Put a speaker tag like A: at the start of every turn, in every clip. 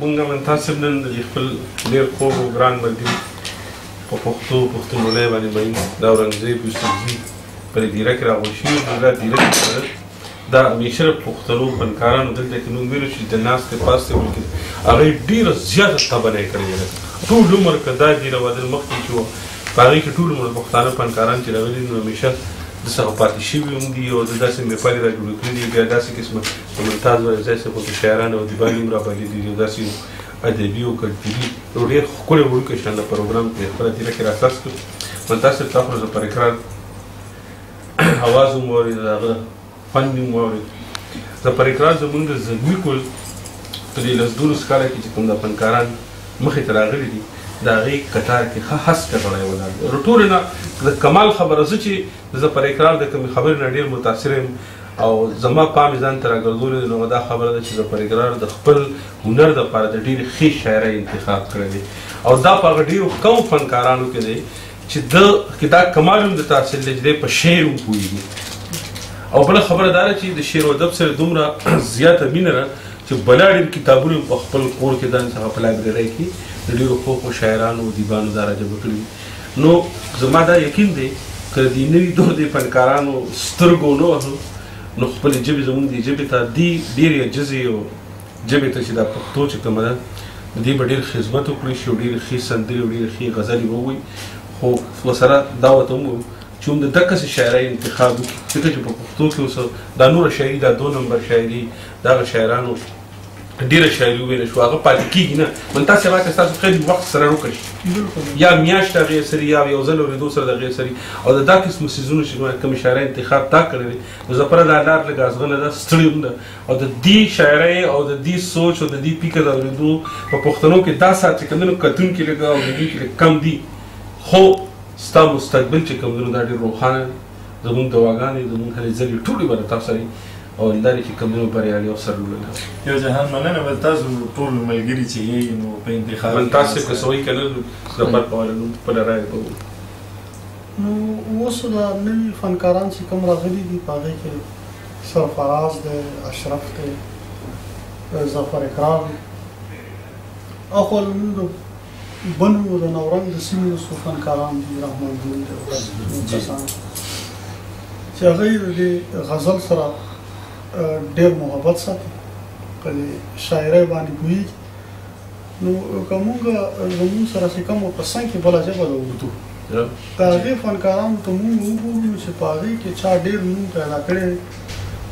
A: مونږ منتاسب نن د خپل ډېر خوږ او ګران ملګري په پښتونولۍ باندې مین دا اورنګزېب یوسفزي په دې دیره کې راغونډ شوي نو دا دیره کې دا همیشه د پښتنو فنکارانو دلته کې موږ وینو چې د ناستې پاستې وکړي هغوی ډېره زیاته تبنۍ کړې ده ټول عمر که دا دیره وادل مخکې چې وه په هغې کې ټول عمر پښتانه فنکاران چې راغلي نو همیشه دڅخه پاتې شوي هم دي او د داسې محفلې را جوړې کړي دي بیا داسې قسمه د ممتاز وایزی صاحب پکې شاعران او ادیبان هم رابللي دي او داسې ادبي او کلتوري یو ډېر ښکلی وړوکی شان د پروګرام په خپله دیره کې راساس کړو ممتاز صاحب تا خو زه پر اقرار اواز هم واورېد د هغه فن هم واورېد زه پر اقرار زمونږ د زلمي کل په دې لسدولس کاله کې چې کوم د فنکاران مخې ته راغلي دي د هغې کتار کې ښه هسکه سړی ولاړ دی ټولې نه د کمال خبره زه چې زه پر اقرار د کومې خبرې نه ډېر متاثره یم او زما پام یې ځان ته راګرځولی دی نو دا خبره ده چې زه پر اقرار د خپل هنر دپاره د ډېرې ښې شاعرۍ انتخاب کړی دی او دا په هغه ډېرو کمو فنکارانو کې دی چې ده کې دا کمال هم د تحصیل دی چې دی په شعر هم پوهېږي او بله خبره دا ده چې د شعر و ادب سره دومره زیاته مینه ده چې بلاډ کتابونه په خپل کور کې ځان څخه په لایبررۍ کې د ډېرو ښو شاعرانو او ادیبانو دا راجمع کړي نو زما دا یقین دی که د دې نوي دور د فنکارانو سترګو نه وهلو نو خپلې ژبې زموږ دې ژبې ته دې ډېرې عجزې او ژبې ته چې دا پښتو چې کومه ده د دې به ډېر خدمت وکړي شي او ډېرې ښې سندرې او ډېرې ښې غزلې به ووایي خو ورسره دا ورته هم چې هم د دقسې شاعرۍ انتخاب وکړي ځکه چې په پښتو کې اوس دا نوره شاعري دا 2 نمبر شاعري د هغه شاعرانو ډېره شاعري وویله شو هغه پاتې کېږي نه منتاسې هغه که ستاسو خیلی وخت سره روکه شي یا میاشت د هغې سري یا یو ځل اورېدو سره د هغې سري او د دا قسمو څیزونو چې کومې شاعرۍ انتخاب تا کړی دی نو زه پره دا لار لږ ازغنه ده ستړې هم ده او د دې شاعرۍ او د دې سوچ او د دې فکر د اورېدو په پښتنو کې دا ساعت چې کوم کتونکي لږ اورېدونکي لږ کم دي خو ستا مستقبل چې کوم دا ډېر روښانه زموږ دواګانې زموږ هلې ځلې ټولې به د تاسو سره او دا چې کومونو بریالي او سرلوړي
B: یو جهان مننه بل تاسو ټول ملګري چې یې نو په انتخاب
A: من تاسو که سوي کنه سفر کوله نو په لاره ته
C: نو اوس دا نوي فنکاران چې کوم راغلي دي په هغې کې سرفراز دی اشرف دی ظفر اقرار اخو لمونږ د بنو د نورنګ د سیمې څو فنکاران دي رحمان ګل دی کسان چې هغوی د دې غزل سره ډېر محبت ساتي په شاعرۍ باندې پوهېږي نو که موږ زموږ سره چې کومه په څنګ کې بله ژبه د اردو د هغې فنکارانو ته موږ وګورو چې په هغې کې چا ډېر نوم پیدا کړی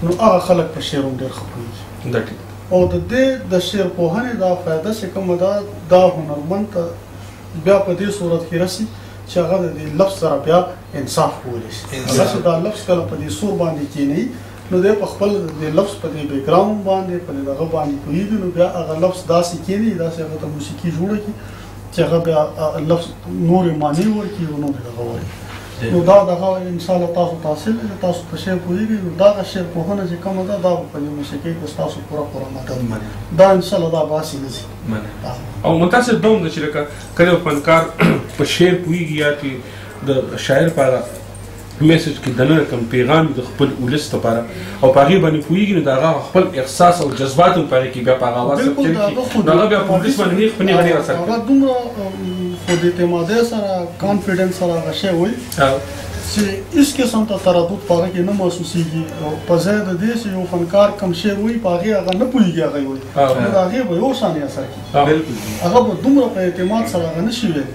C: نو هغه خلک په شعر هم ډېر ښه پوهېږي او د دې د شعر پوهنې دا فایده چې کومه ده دا هنرمند ته بیا په دې صورت کې رسي چې هغه د دې لفظ سره بیا انصاف کولی شي هغه چې دا لفظ کله په دې سور باندې کښېنوي نو دی په خپل د لفظ په دې بیکګراوند باندې په دغه باندې پوهېږي نو بیا هغه لفظ داسې کښېنوي داسې هغه ته موسیقي جوړه کړي چې هغه بیا لفظ نورې معنی ورکړي او نورې دغه وایي نو دا دغه انشاءالله تاسو تحصیل دی تاسو په شعر پوهېږئ نو دغه شعر پوهنه چې کومه ده دا به په دې موسیقۍ کې ستاسو پوره مدد دا انشاءالله دا به هسې نه ځي
A: او متاسف دا هم ده چې لکه کله یو فنکار په شعر پوهېږي یا چې د شاعر په هغه میسج کې دننه کوم پیغام د خپل ولس لپاره او په هغې باندې پوهېږي نو د هغه خپل احساس او جذبات هم په هغې کې بیا په هغه اواز نو هغه بیا په ولس باندې نیغ په نیغه ډېر اثر کوي
C: هغه دومره خود اعتمادۍ سره کانفیډنس سره هغه شی وایي چې هېڅ قسم ته تردد په هغه کې نه محسوسېږي او په ځای د دې چې یو فنکار کوم شعر وایي په هغې هغه نه پوهېږي هغه یې وایي نو د هغې به یو شانې اثر کوي هغه به دومره په اعتماد سره هغه نه شي ویلی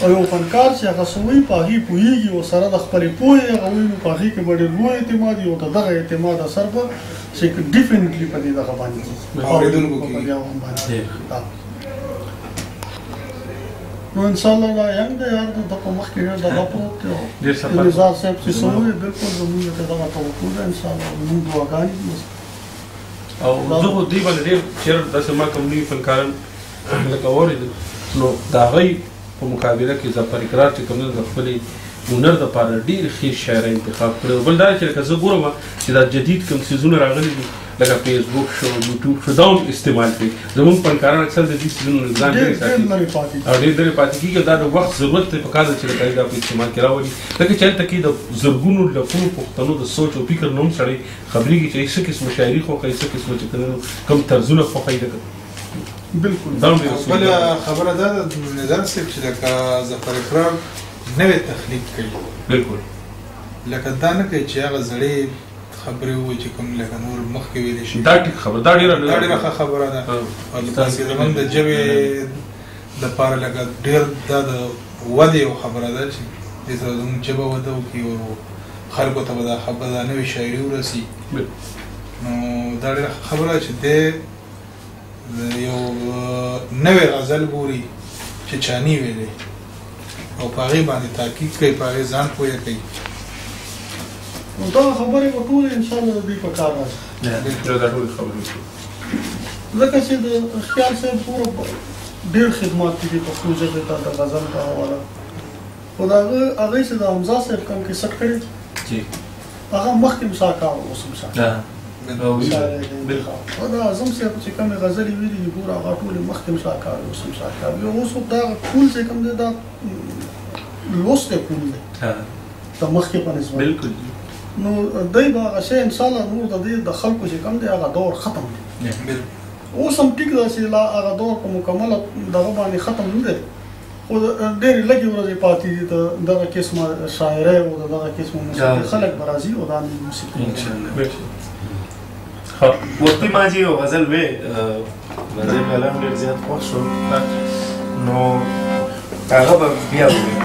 C: او یو فنکار چې هغه څه وایي په هغې پوهېږي او سره د خپلې پوهې هغه وایي نو په هغې کې به ډېر لوی اعتماد وي او د دغه اعتماد اثر به چې ډیفینټلي په دې دغه باندې کېږي نو انشاءالله دا ینګ دی یار د په مخ کې ډېر دغه پروت دی او نظار صاحب چې څه وایي بلکل زموږ ته دغه توقع ده انشاءالله زموږ دعاګانې
A: او زه خو دوی باندې ډېر چېرې داسې ما کوم نوي فنکاران لکه واورېدل نو د هغوی په مقابله کې ظفر اقرار چې کوم د خپلې هنر دپاره ډېر ښې شاعرۍ انتخاب کړی او بل دا چې لکه زه ګورم چې دا جدید کوم څیزونه راغلي دي لکه فیسبوک شو یوټیوب شو دا هم استعمال کوي زموږ فنکاران اکثر د دې څیزونو نه ځان لرې ساتي او ډېر لرې پاتې کېږي دا د وخت ضرورت دی پکار ده چې لکه دا په استعمال کې راولي لکه چې هلته کې د زرګونو لکونو پښتنو د سوچ او فکر نه هم سړی خبرېږي چې څه قسمه شاعري خوښوي څه قسمه چې کوم طرزونه خوښوي
C: بالکل
A: دا هم ډېر
D: بل خبره دا ده نظام صاحب چې لکه ظفر اقرار نوې تخلیق کوي
A: بالکل
D: لکه دا نه کوي چې هغه زړې خبرې ووایي چې کوم لکه نور مخکې ویلې شي
A: دا ټیک خبره دا
D: ډېره ښه خبره ده او داسې زموږ د ژبې دپاره لکه ډېر دا د ودې یو خبره ده چې دې سره زموږ ژبه وده وکړي او خلکو ته به دا خبره دا نوې شاعري ورسي نو دا ډېره ښه خبره ده چې دی یو نوې غزل ګوري چې چاني ویلې او په هغې باندې تحقیق کوي په هغې ځان پوهه کوي
C: نو دا خبرې به ټولې انشاءالله د دوی په کار راځي
A: دا ټولې خبرې
C: ځکه چې د خیال صاحب پوره ډېر خدمات دي پښتو ژبې ته د غزل په حواله خو د هغې چې د حمزه صاحب کوم کیسټ کړی هغه مخکې هم ساکار اوس هم ساکار دا اعظم صاحب چې کومې غزلې ویلي دي ګوره هغه ټولې مخکې هم ساکار اوس هم ساکار یو اوس دا کول چې کوم دی دا لوست دی کول دی د مخکې په نسبت
A: بالکل
C: نو دی به هغه شی انشاءالله نور د دې د خلکو چې کوم دی هغه دور ختم دی اوس هم ټیک ده چې لا هغه دور په مکمله دغه باندې ختم نه دی خو ډېرې لږې ورځې پاتې دي د دغه قسمه شاعرۍ او د دغه قسمه موسیقي خلک به راځي او دا موسیقي
B: وختي ماجي او غزل وې غزل کلام ډېر زیات خوښ شو نو هغه به بیا